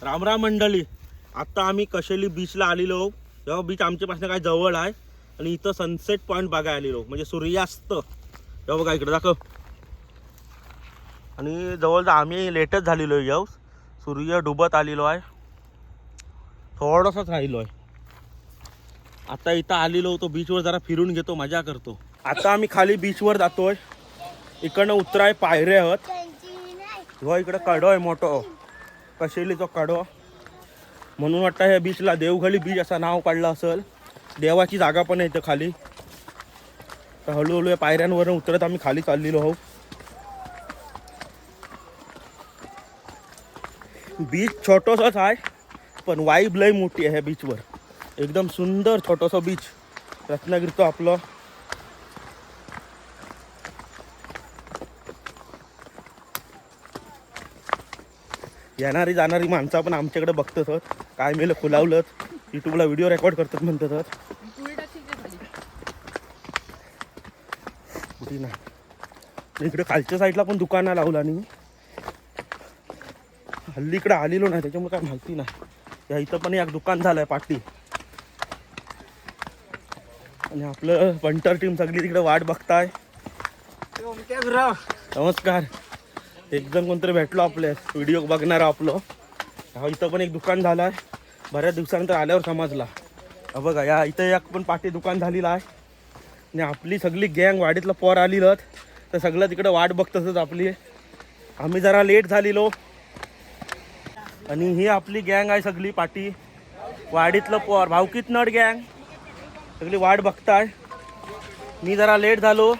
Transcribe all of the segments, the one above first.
रामराम मंडळी, आता आम्ही कशेली बीचला आलेलो. जेव्हा बीच आमच्यापासून काय जवळ आहे आणि इथं सनसेट पॉईंट बघायला आलेलो, म्हणजे सूर्यास्त. जेव्हा बघा इकडे दाखव. आणि जवळ आम्ही लेटच झालेलो येऊ, सूर्य डुबत आलेलो आहे, थोडासाच राहिलो आहे. आता इथं आलेलो तो बीचवर जरा फिरून घेतो, मजा करतो. आता आम्ही खाली बीचवर जातोय. इकडनं उतराय पायऱ्या आहेत. हो इकडं कडो आहे मोठं, कशेलीचा कडो. म्हणून वाटतं ह्या बीचला देवघळी बीच असं नाव काढलं असेल. देवाची जागा पण आहे इथं खाली. तर हळूहळू या पायऱ्यांवरून उतरत आम्ही खाली चाललेलो आहोत. बीच छोटंसंच आहे पण वाईब लय मोठी आहे ह्या बीचवर. एकदम सुंदर छोटंसं बीच रत्नागिरीचं आपलं. येणारी जाणारी माणसं पण आमच्याकडे बघतात, काय मेलं खुलावलं युट्यूबला व्हिडिओ रेकॉर्ड करतात म्हणतात. कुठे नाही इकडे खालच्या साईडला पण दुकानं लावलं आणि हल्ली इकडे आलेलो नाही त्याच्यामुळे काय माहिती नाही. या इथं पण एक दुकान झालंय पाठी. आणि आपलं पंटर टीम सगळी तिकडे वाट बघताय. नमस्कार. एक जण कोणतरी भेटलो आपल्या व्हिडिओ बघणार आपलं. हा इथं पण एक दुकान झालं आहे, बऱ्याच दिवसानंतर आल्यावर समजला. बघा या इथं एक पण पाठी दुकान झालेलं आहे. आणि आपली सगळी गँग वाडीतलं पोर आलेलं तर सगळं तिकडे वाट बघतच आपली. आम्ही जरा लेट झालेलो आणि ही आपली गँग आहे सगळी पाठी. वाडीतलं पोर भावकीत नड गँग सगळी वाट बघताय. मी जरा लेट झालो.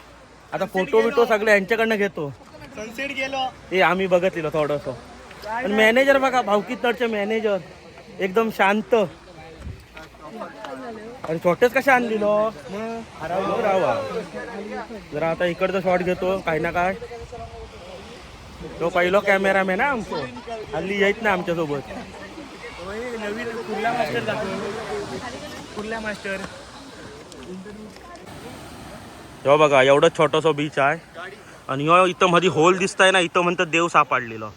आता फोटो बिटो सगळे यांच्याकडनं घेतो. सनसेट गेलो हे आम्ही बघितलेलं थोडंसं. आणि मॅनेजर बघा, भावकीत नडचे मॅनेजर एकदम शांत. आणि छोटेच कशा आणलेलो रावा. जरा आता इकडचा शॉट घेतो काय ना काय. तो पहिलो कॅमेरामॅन आहे आमचं, हल्ली येत नाही आमच्यासोबत. नवीन कुर्ला मास्टर दाखव. कुर्ला मास्टर तेव्हा बघा एवढं छोटंसं बीच आहे. आणि इथं मध्ये होल दिसताय ना, इथं म्हणतात देव सापडलेलं.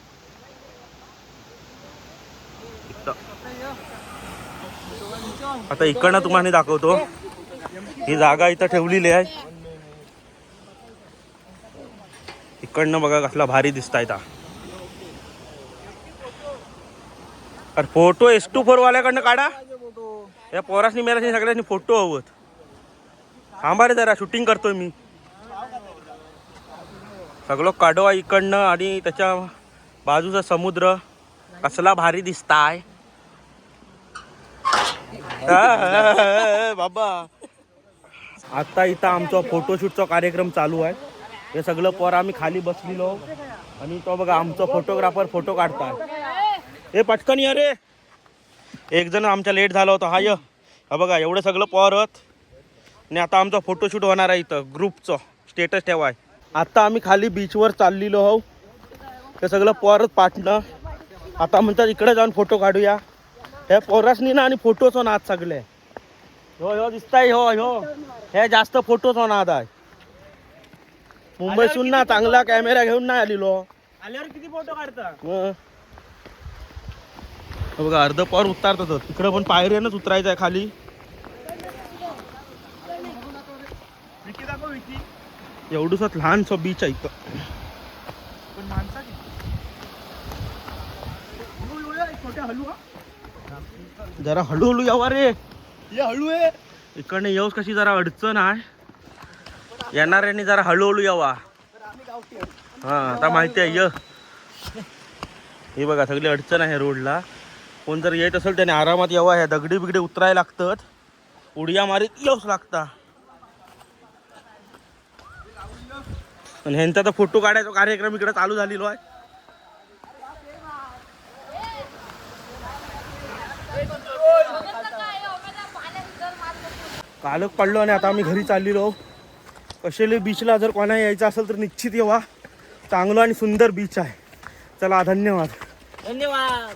आता इकडनं तुम्हाला दाखवतो. ही जागा इथं ठेवलेली आहे. इकडनं बघा कसला भारी दिसताय. अरे फोटो S24 वाल्याकडनं काढा. या पोरासनी मेरासनी सगळ्यांनी फोटो हवत. थांबा रे जरा, शूटिंग करतोय मी. सगळं काढो आहे इकडनं. आणि त्याच्या बाजूचा समुद्र कसला भारी दिसताय बाबा. आता इथं आमचा फोटोशूटचा कार्यक्रम चालू आहे. हे सगळं पोर आम्ही खाली बसलेलो आणि तो बघा आमचा फोटोग्राफर फोटो काढताय. हे पटकन ये रे. एक जण आमच्या लेट झाला होता. हा बघा एवढं सगळं पोर आहेत. आणि आता आमचा फोटोशूट होणार आहे इथं ग्रुपचं, स्टेटस ठेवाय. आता आम्ही खाली बीचवर चाललेलो आहो. ते सगळं पोरच पाठणं. आता म्हणतात इकडे जाऊन फोटो काढूया. ह्या पोरासनी ना आणि फोटोच नाद सगळे. हो हो दिसताय. हो हो हे जास्त फोटोच नाद आहे. मुंबईसून ना चांगला कॅमेरा घेऊन नाही आलेलो. आल्यावर किती फोटो काढता. बघा अर्ध पोर उतरतात. तिकडे पण पायऱ्यानंच उतरायचं आहे खाली. विकी दाखव विकी. एवढंच लहानसं बीच आहे इथं. पण माणसा छोट्या हलू. जरा हळूहळू यावा रे. ये हळू आहे. इकडनं येऊस कशी जरा अडचण आहे. येणाऱ्यांनी जरा हळूहळू यावा. हा आता माहिती आहे. हे बघा सगळी अडचण आहे रोडला. कोण जर येत असेल त्याने आरामात यावा. ह्या दगडी बिगडी उतरायला लागतात, उड्या मारीत येऊच लागता. आणि ह्यांचा तर फोटो काढायचा कार्यक्रम इकडे चालू झालेलो आहे. कालच पडलो आणि आता आम्ही घरी चाललेलो. कशेली बीचला जर कोणा यायचं असेल तर निश्चित येवा. चांगलं आणि सुंदर बीच आहे. चला धन्यवाद. धन्यवाद.